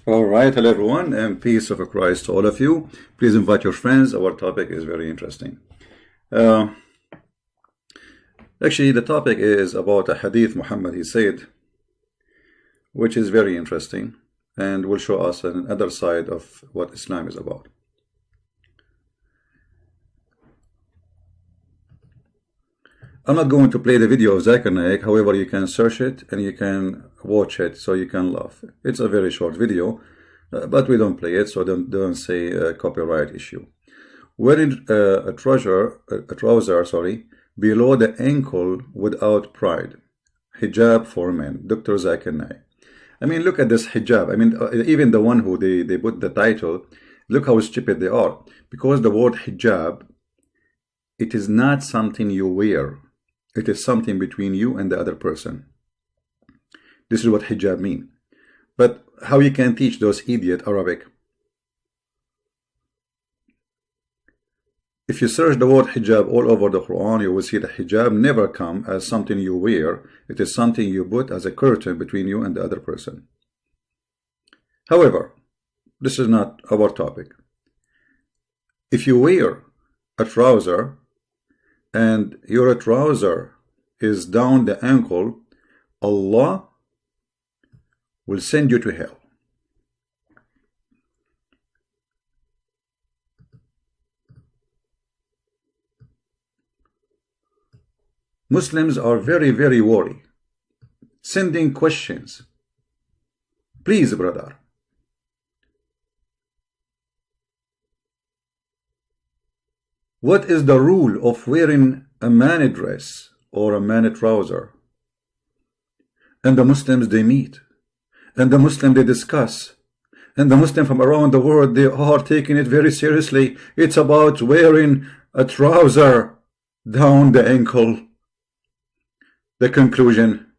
All right, hello everyone, and peace of Christ to all of you. Please invite your friends. Our topic is very interesting. Uh, Actually, the topic is about a hadith Muhammad he said, which is very interesting and will show us another side of what Islam is about. I'm not going to play the video of Zakir Naik, however, you can search it and you can watch it so you can laugh. It's a very short video, but we don't play it, so don't say copyright issue. Wearing a trouser, below the ankle without pride. Hijab for men. Dr. Zakir Naik. I mean, look at this hijab. I mean, even the one who they put the title, look how stupid they are. Because the word hijab, it is not something you wear. It is something between you and the other person. This is what hijab means. But how you can teach those idiot Arabic? If you search the word hijab all over the Quran, you will see that hijab never come as something you wear. It is something you put as a curtain between you and the other person. However, this is not our topic. If you wear a trouser and your trouser is down the ankle, Allah will send you to hell. Muslims are very, very worried, sending questions. Please, brother. What is the rule of wearing a man dress or a man trouser? And the Muslims, they meet. And the Muslims, they discuss. And the Muslims from around the world, they are taking it very seriously. It's about wearing a trouser down the ankle. The conclusion: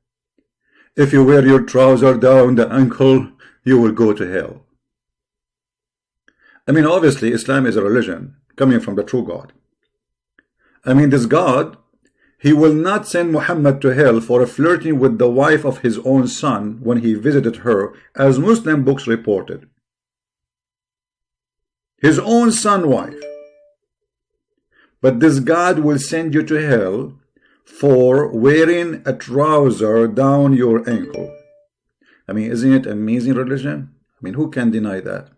if you wear your trouser down the ankle, you will go to hell. I mean, obviously, Islam is a religion coming from the true God. I mean, this God, he will not send Muhammad to hell for flirting with the wife of his own son when he visited her, as Muslim books reported. His own son's wife. But this God will send you to hell for wearing a trouser down your ankle. I mean, isn't it amazing religion? I mean, who can deny that?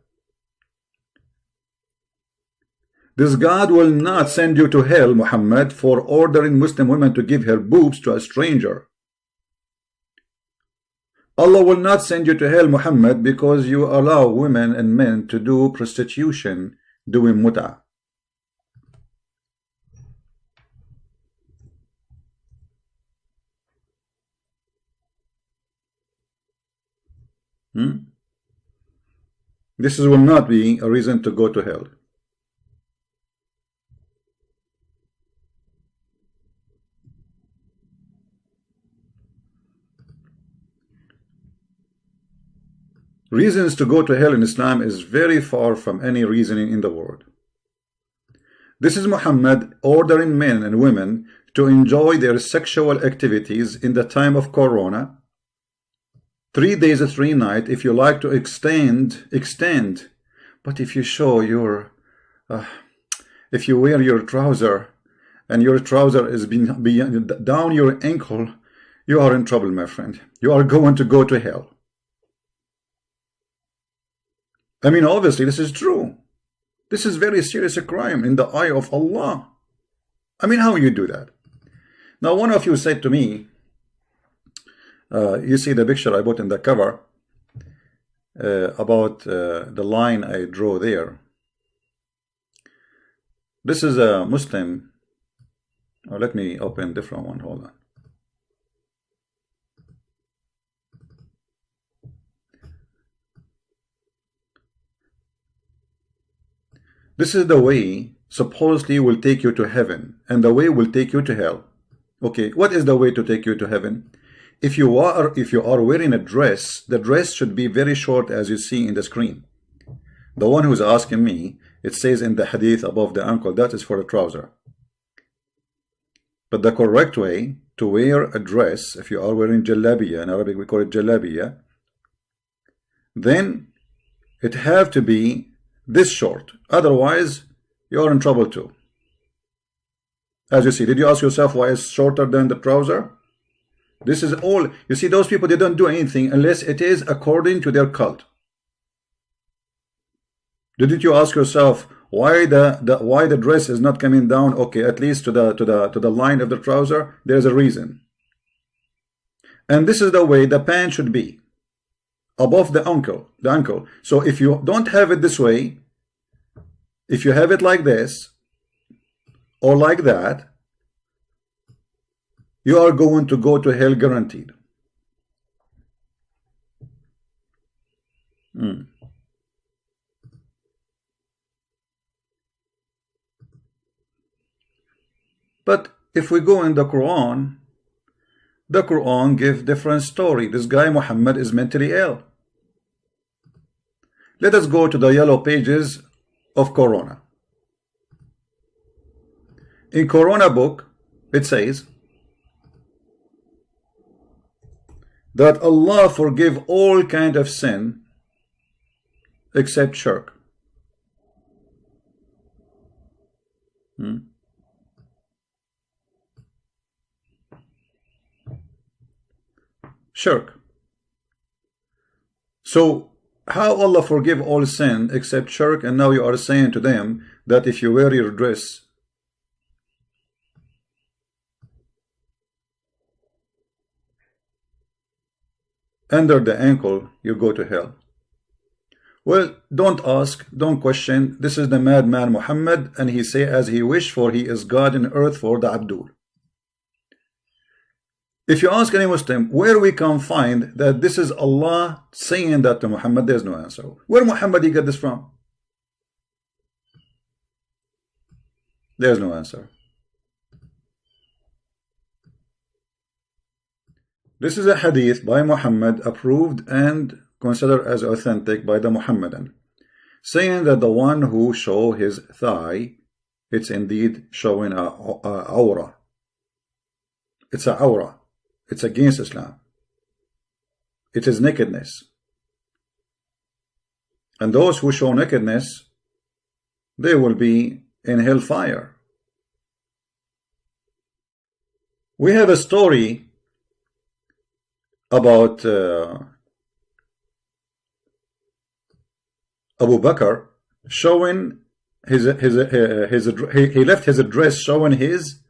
This God will not send you to hell, Muhammad, for ordering Muslim women to give her boobs to a stranger. Allah will not send you to hell, Muhammad, because you allow women and men to do prostitution, doing mut'ah. This will not be a reason to go to hell. Reasons to go to hell in Islam is very far from any reasoning in the world. This is Muhammad ordering men and women to enjoy their sexual activities in the time of Corona. 3 days and 3 nights. If you like to extend. But if you show your, if you wear your trouser and your trouser is down your ankle, you are in trouble, my friend. You are going to go to hell. I mean, obviously, this is true. This is very serious a crime in the eye of Allah. I mean, how you do that? Now, one of you said to me, you see the picture I put in the cover about the line I draw there. This is a Muslim. Oh, let me open a different one. Hold on. This is the way supposedly will take you to heaven, and the way will take you to hell. Okay, what is the way to take you to heaven? If you are wearing a dress, the dress should be very short, as you see in the screen. The one who's asking me, it says in the hadith above the ankle, that is for a trouser. But the correct way to wear a dress, if you are wearing jalabiya, in Arabic we call it jalabiya, then It have to be this short. Otherwise, you're in trouble too. As you see, did you ask yourself why it's shorter than the trouser? This is all. You see, those people, they don't do anything unless it is according to their cult. Didn't you ask yourself why the dress is not coming down? Okay, at least to the line of the trouser. There's a reason. And this is the way the pant should be, above the ankle. So if you don't have it this way, if you have it like this or like that, you are going to go to hell guaranteed. But if we go in the Quran gives different story. This guy Muhammad is mentally ill. Let us go to the yellow pages of Corona. In Corona book, it says that Allah forgive all kind of sin except shirk. Shirk. So how Allah forgive all sin except shirk, and now you are saying to them that if you wear your dress under the ankle, you go to hell. Well, don't ask, don't question. This is the madman Muhammad, and he say as he wish, for he is God in earth for the Abdul. If you ask any Muslim where we can find that this is Allah saying that to Muhammad, there's no answer. Where Muhammad he get this from? There's no answer. This is a hadith by Muhammad, approved and considered as authentic by the Muhammadan, saying that the one who show his thigh, it's indeed showing a aura. It's a aura. It's against Islam. It is nakedness. And those who show nakedness, they will be in hellfire. We have a story about Abu Bakr showing he left his dress showing his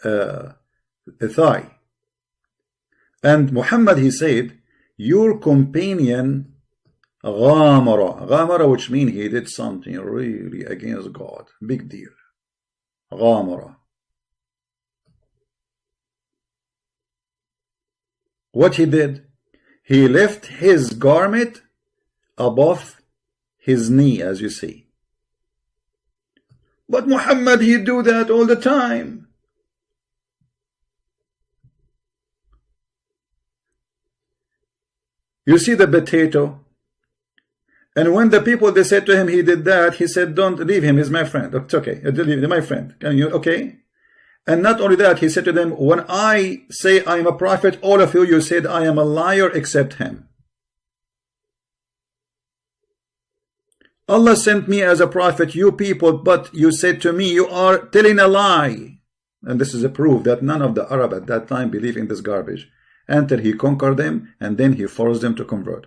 thigh. And Muhammad, he said, your companion Ghamara, which means he did something really against God. Big deal. Ghamara. What he did? He left his garment above his knee, as you see. But Muhammad, he do that all the time. You see the potato, and when the people, they said to him he did that, he said, don't leave him, he's my friend. It's okay, leave my friend. Can you, okay? And not only that, he said to them, when I say I am a prophet, all of you said I am a liar except him. Allah sent me as a prophet, you people, but you said to me, you are telling a lie. And this is a proof that none of the Arab at that time believed in this garbage, until he conquered them, and then he forced them to convert.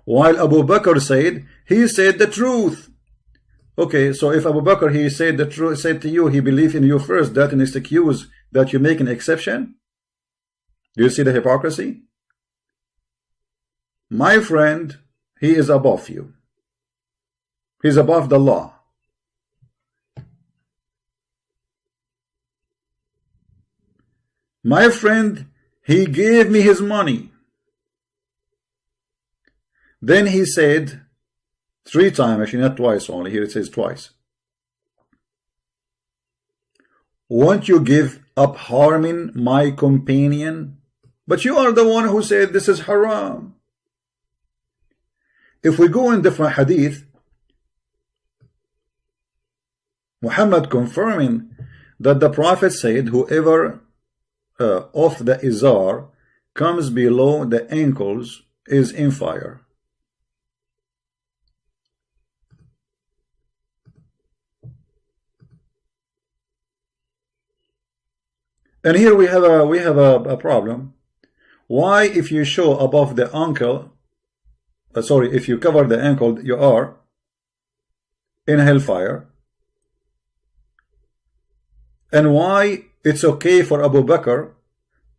While Abu Bakr said, he said the truth. Okay, so if Abu Bakr, he said the truth, said to you, he believed in you first, that an excuse that you make an exception? Do you see the hypocrisy? My friend, he is above you. He's above the law. My friend, he gave me his money. Then he said 3 times, actually not twice only, here it says twice. Won't you give up harming my companion? But you are the one who said this is haram. If we go in different hadith, Muhammad confirming that the Prophet said, whoever of the izar comes below the ankles is in fire. And here we have a problem. Why, if you show above the ankle, if you cover the ankle, you are in hellfire? And why it's okay for Abu Bakr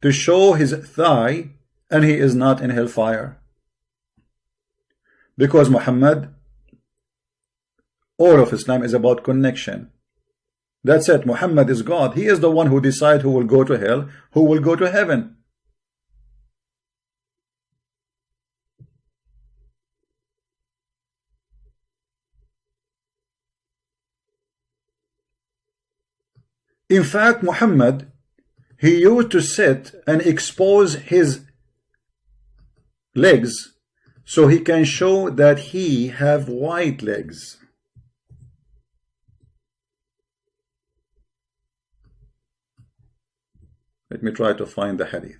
to show his thigh and he is not in hellfire? Because Muhammad, all of Islam is about connection. That's it. Muhammad is God. He is the one who decides who will go to hell, who will go to heaven. In fact, Muhammad, he used to sit and expose his legs so he can show that he have white legs. Let me try to find the hadith.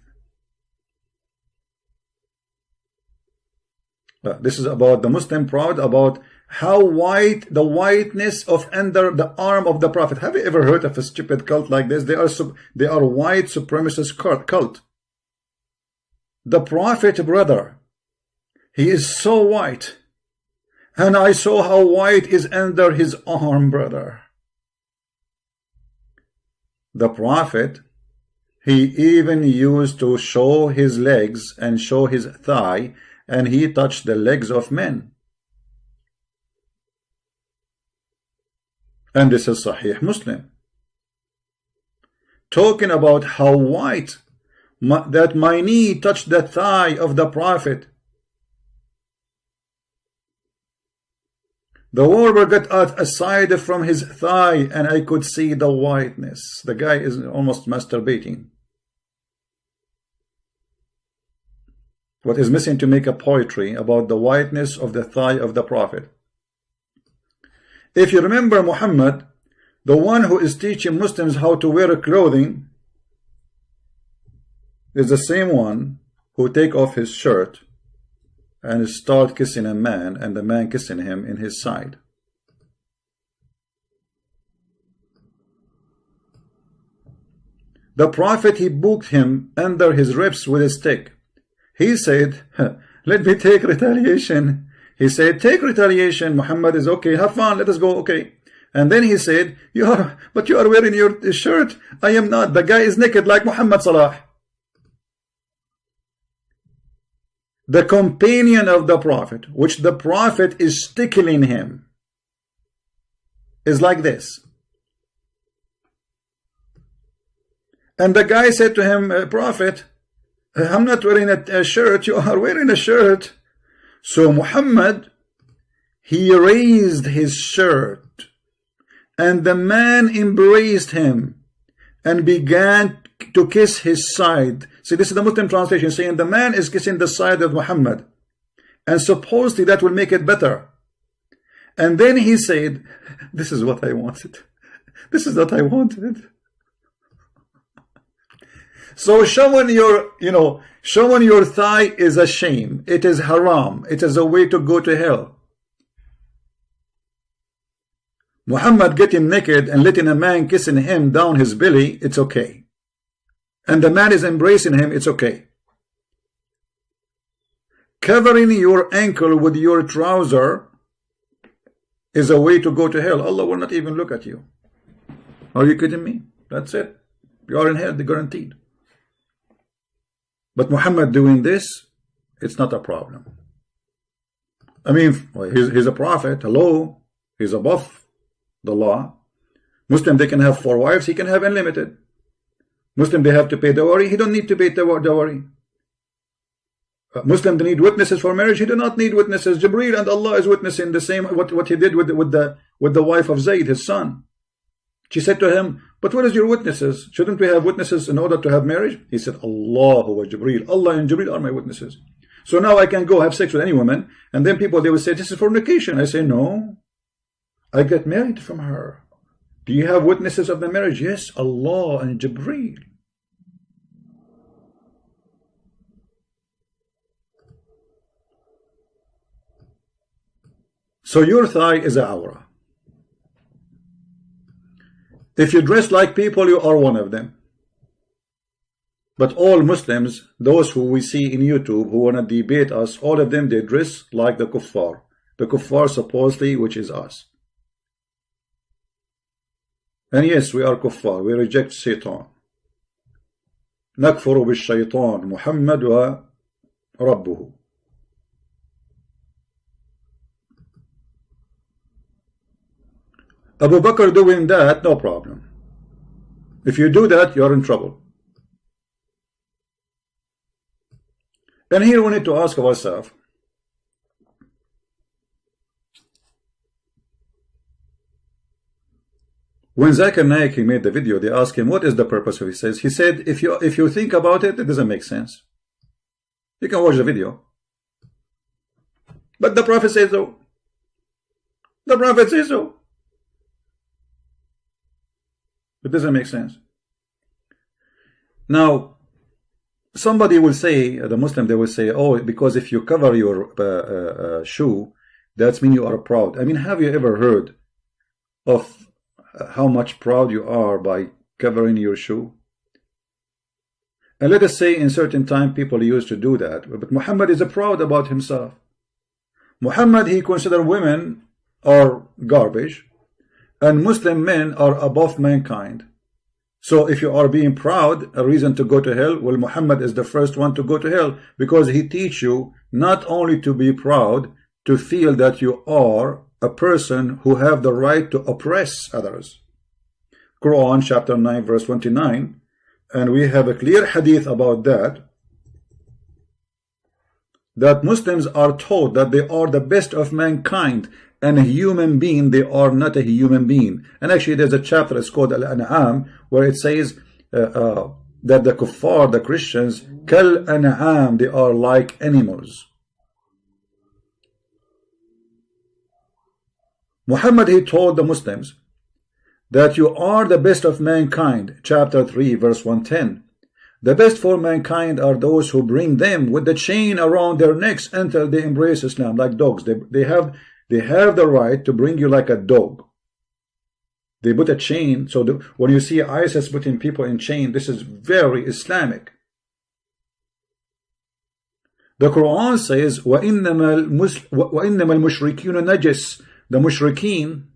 This is about the Muslim proud about how white, the whiteness of under the arm of the Prophet. Have you ever heard of a stupid cult like this? They are white supremacist cult. The Prophet, brother, he is so white, and I saw how white is under his arm, brother. The Prophet, he even used to show his legs and show his thigh, and he touched the legs of men. And this is Sahih Muslim. Talking about how white, that my knee touched the thigh of the Prophet. The warrior got out aside from his thigh and I could see the whiteness. The guy is almost masturbating. What is missing to make a poetry about the whiteness of the thigh of the Prophet? If you remember Muhammad, the one who is teaching Muslims how to wear clothing, is the same one who take off his shirt and start kissing a man, and the man kissing him in his side. The Prophet, he booked him under his ribs with a stick. He said, let me take retaliation. He said, take retaliation. Muhammad is okay. Have fun. Let us go. Okay. And then he said, but you are wearing your shirt. I am not. The guy is naked like Muhammad Salah. The companion of the Prophet, which the Prophet is tickling him, is like this. And the guy said to him, Prophet, I'm not wearing a shirt. You are wearing a shirt. So Muhammad, he raised his shirt, and the man embraced him and began to kiss his side. See, this is the Muslim translation saying the man is kissing the side of Muhammad, and supposedly that will make it better. And then he said, this is what I wanted. This is what I wanted. So showing your thigh is a shame. It is haram. It is a way to go to hell. Muhammad getting naked and letting a man kissing him down his belly, it's okay. And the man is embracing him, it's okay. Covering your ankle with your trouser is a way to go to hell. Allah will not even look at you. Are you kidding me? That's it. You are in hell, guaranteed. But Muhammad doing this, it's not a problem. I mean, he's a prophet. Hello. He's above the law. Muslim, they can have 4 wives. He can have unlimited. Muslim, they have to pay dowry. He don't need to pay dowry. Muslim, they need witnesses for marriage. He do not need witnesses. Jibreel and Allah is witnessing the same what he did with the wife of Zayd, his son. She said to him, but what is your witnesses? Shouldn't we have witnesses in order to have marriage? He said, Allah wa Jibreel. Allah and Jibreel are my witnesses. So now I can go have sex with any woman, and then people, they will say, this is fornication. I say, no. I get married from her. Do you have witnesses of the marriage? Yes, Allah and Jibreel. So your thigh is a awrah. If you dress like people, you are one of them. But all Muslims, those who we see in YouTube who want to debate us, all of them, they dress like the kuffar. The kuffar supposedly, which is us. And yes, we are kuffar. We reject Satan. نكفر بالشيطان محمد وربه. Abu Bakr doing that, no problem. If you do that, you are in trouble. And here we need to ask ourselves, when Zakir Naik he made the video, they asked him, what is the purpose of it? He said, if you think about it, it doesn't make sense. You can watch the video. But the Prophet says so. The Prophet says so. It doesn't make sense. Now, somebody will say, the Muslim, they will say, oh, because if you cover your shoe, that means you are proud. I mean, have you ever heard of how much proud you are by covering your shoe? And let us say in certain time people used to do that, but Muhammad is proud about himself. Muhammad, he considered women are garbage and Muslim men are above mankind. So if you are being proud, a reason to go to hell, well, Muhammad is the first one to go to hell, because he teach you not only to be proud, to feel that you are a person who have the right to oppress others. Quran chapter 9 verse 29, and we have a clear hadith about that, that Muslims are taught that they are the best of mankind, and a human being, they are not a human being. And actually there's a chapter, it's called Al-An'am, where it says that the kuffar, the Christians, Kal-An'am, they are like animals. Muhammad, he told the Muslims that you are the best of mankind, chapter 3 verse 110. The best for mankind are those who bring them with the chain around their necks until they embrace Islam, like dogs. They have the right to bring you like a dog. They put a chain, so when you see ISIS putting people in chain, this is very Islamic. The Quran says, وَإِنَّمَا الْمُشْرِكِينَ نَجِسٌ. The mushrikeen,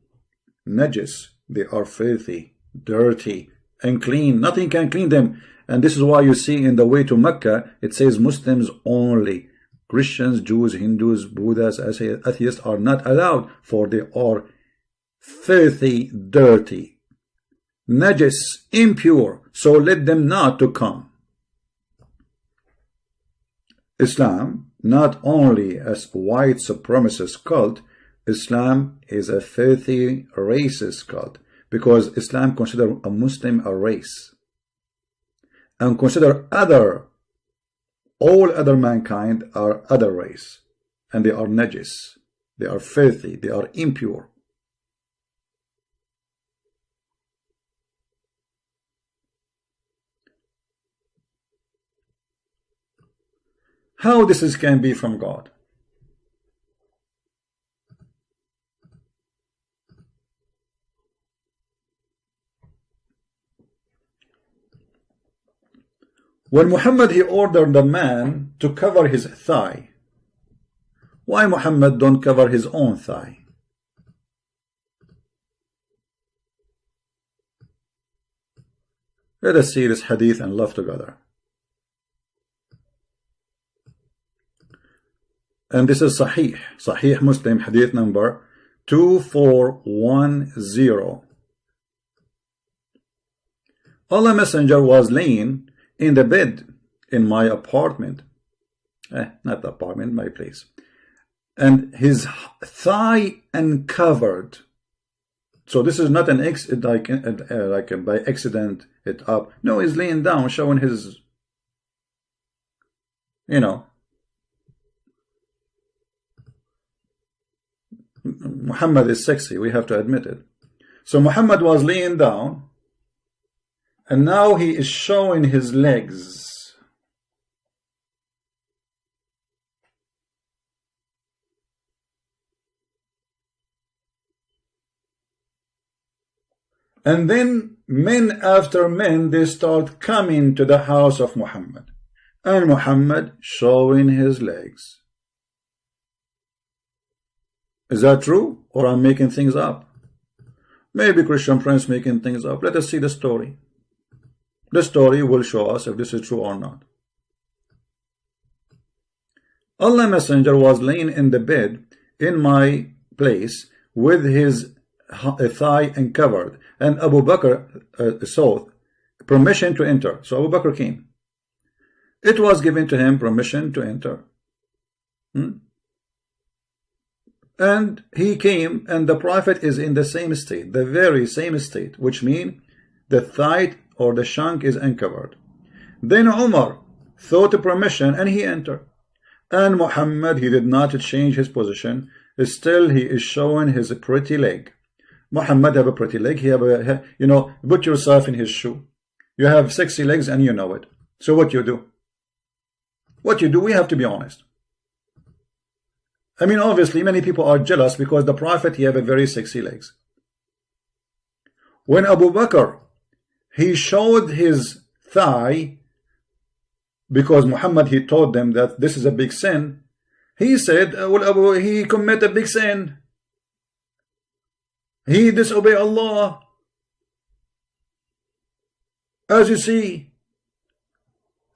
najis, they are filthy, dirty, unclean. Nothing can clean them. And this is why you see in the way to Mecca, it says Muslims only. Christians, Jews, Hindus, Buddhists, atheists are not allowed, for they are filthy, dirty, najis, impure. So let them not to come. Islam, not only as white supremacist cult, Islam is a filthy racist cult, because Islam considers a Muslim a race and consider all other mankind are other race, and they are najis, they are filthy, they are impure. How this can be from God? When Muhammad, he ordered the man to cover his thigh, why Muhammad don't cover his own thigh? Let us see this hadith and laugh together. And this is Sahih Muslim, hadith number 2410. Allah Messenger was laying in the bed in my apartment, not the apartment, my place, and his thigh uncovered. So this is not an like by accident it up. No, he's laying down, showing his, Muhammad is sexy, we have to admit it. So Muhammad was laying down, and now he is showing his legs. And then men after men, they start coming to the house of Muhammad. And Muhammad showing his legs. Is that true? Or I'm making things up? Maybe Christian Prince making things up. Let us see the story. The story will show us if this is true or not. Allah Messenger was laying in the bed in my place with his thigh uncovered, and Abu Bakr sought permission to enter. So Abu Bakr came. It was given to him permission to enter. And he came, and the Prophet is in the same state, the very same state, which means the thigh or the shank is uncovered. Then Umar sought permission and he entered. And Muhammad, he did not change his position. Still, he is showing his pretty leg. Muhammad have a pretty leg. He have a, you know, put yourself in his shoe. You have sexy legs and you know it. So what you do? What you do, we have to be honest. I mean, obviously, many people are jealous because the Prophet, he have a very sexy legs. When Abu Bakr, he showed his thigh, because Muhammad, he told them that this is a big sin. He said, well, he commit a big sin. He disobey Allah. As you see.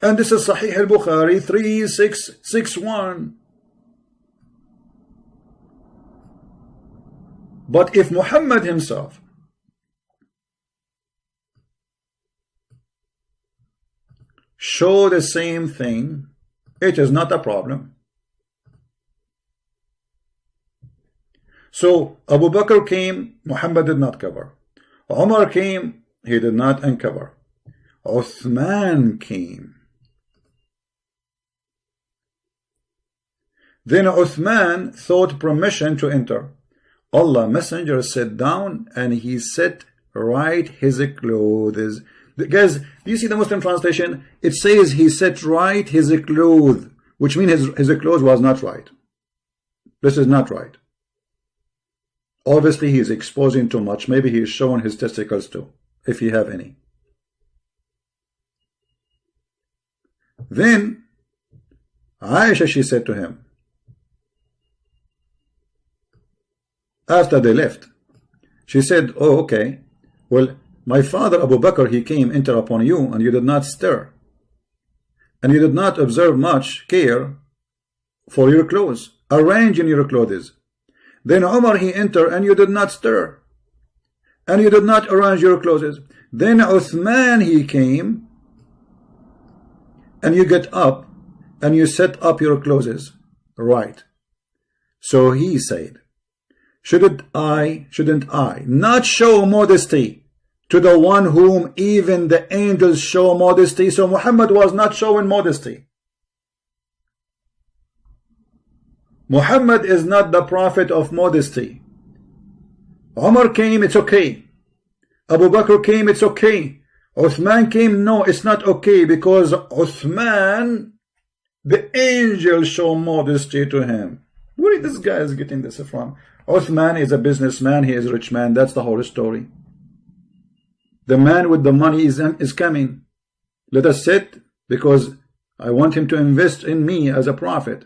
And this is Sahih al-Bukhari 3661. But if Muhammad himself show the same thing, it is not a problem. So Abu Bakr came, Muhammad did not cover. Umar came, he did not uncover. Uthman came. Then Uthman sought permission to enter. Allah Messenger sat down and he set right his clothes. Guys, do you see the Muslim translation? It says he set right his clothes, which means his clothes was not right. This is not right. Obviously, he is exposing too much. Maybe he is showing his testicles too, if he have any. Then Aisha, she said to him, after they left, she said, oh, okay, well, my father Abu Bakr, he came, enter upon you, and you did not stir. And you did not observe much care for your clothes, arranging your clothes. Then Umar, he entered, and you did not stir. And you did not arrange your clothes. Then Uthman, he came, and you get up, and you set up your clothes. Right. So he said, shouldn't I not show modesty to the one whom even the angels show modesty? So Muhammad was not showing modesty. Muhammad is not the prophet of modesty. Umar came, it's okay. Abu Bakr came, it's okay. Uthman came, no, it's not okay, because Uthman, the angels show modesty to him. Where is this guy is getting this from? Uthman is a businessman, he is a rich man. That's the whole story. The man with the money is coming. Let us sit, because I want him to invest in me as a prophet.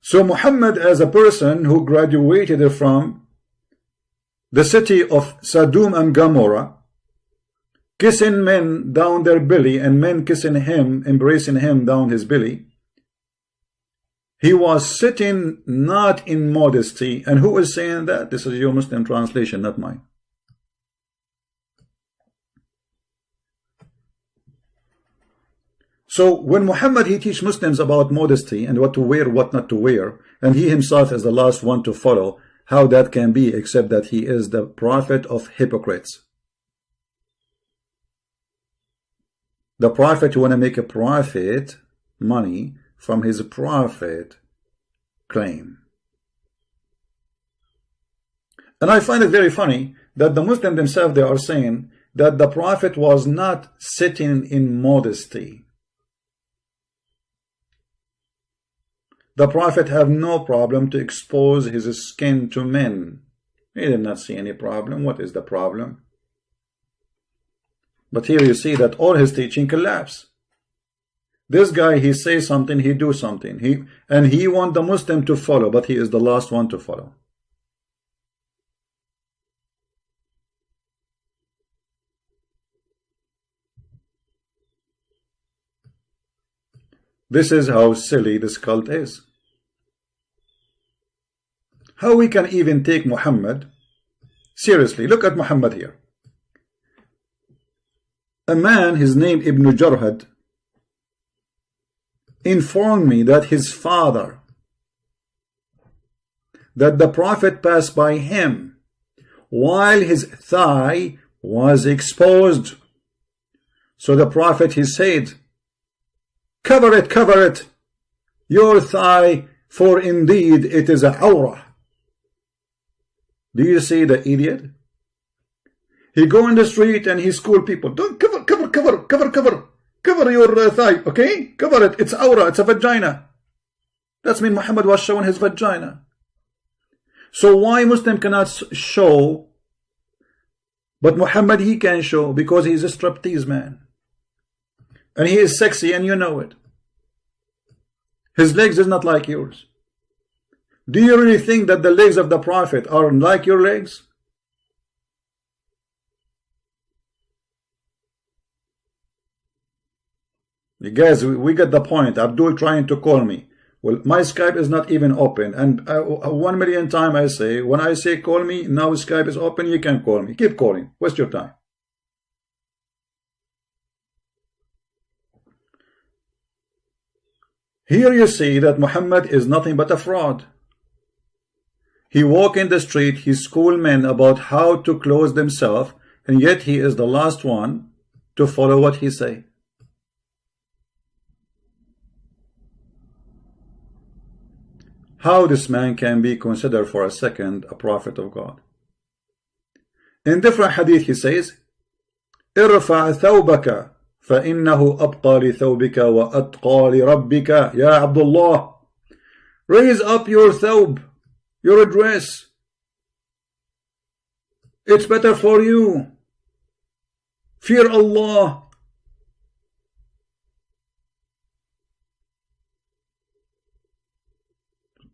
So Muhammad, as a person who graduated from the city of Sodom and Gomorrah, kissing men down their belly and men kissing him, embracing him down his belly, he was sitting not in modesty. And who is saying that? This is your Muslim translation, not mine. So when Muhammad, he teach Muslims about modesty and what to wear, what not to wear, and he himself is the last one to follow, how that can be except that he is the prophet of hypocrites. The prophet, you want to make a profit, money, from his prophet claim. And I find it very funny that the Muslims themselves, they are saying that the prophet was not sitting in modesty. The Prophet have no problem to expose his skin to men. He did not see any problem. What is the problem? But here you see that all his teaching collapse. This guy, he says something, he do something. He want the Muslim to follow, but he is the last one to follow. This is how silly this cult is. How we can even take Muhammad seriously. Look at Muhammad here. A man, his name Ibn Jarhad, informed me that his father, that the Prophet passed by him while his thigh was exposed. So the Prophet, he said, cover it, your thigh, for indeed it is a awrah. Do you see the idiot? He go in the street and he school people. Don't cover your thigh, okay? Cover it. It's awrah. It's a vagina. That's mean Muhammad was showing his vagina. So why Muslim cannot show, but Muhammad he can show? Because he is a striptease man, and he is sexy, and you know it. His legs is not like yours. Do you really think that the legs of the Prophet are like your legs? You guys, we get the point. Abdul trying to call me. Well, my Skype is not even open. And 1 million times I say, when I say call me, now Skype is open, you can call me. Keep calling. Waste your time. Here you see that Muhammad is nothing but a fraud. He walk in the street, he school men about how to clothe themselves, and yet he is the last one to follow what he say. How this man can be considered for a second a prophet of God? In different hadith he says, ارفع ثوبك فإنه أبقى لثوبك وأتقى لربك يا عبد الله. Raise up your thawb, your dress. It's better for you. Fear Allah.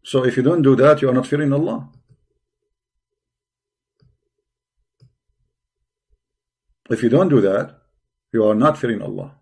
So if you don't do that, you are not fearing Allah. If you don't do that, you are not fearing Allah.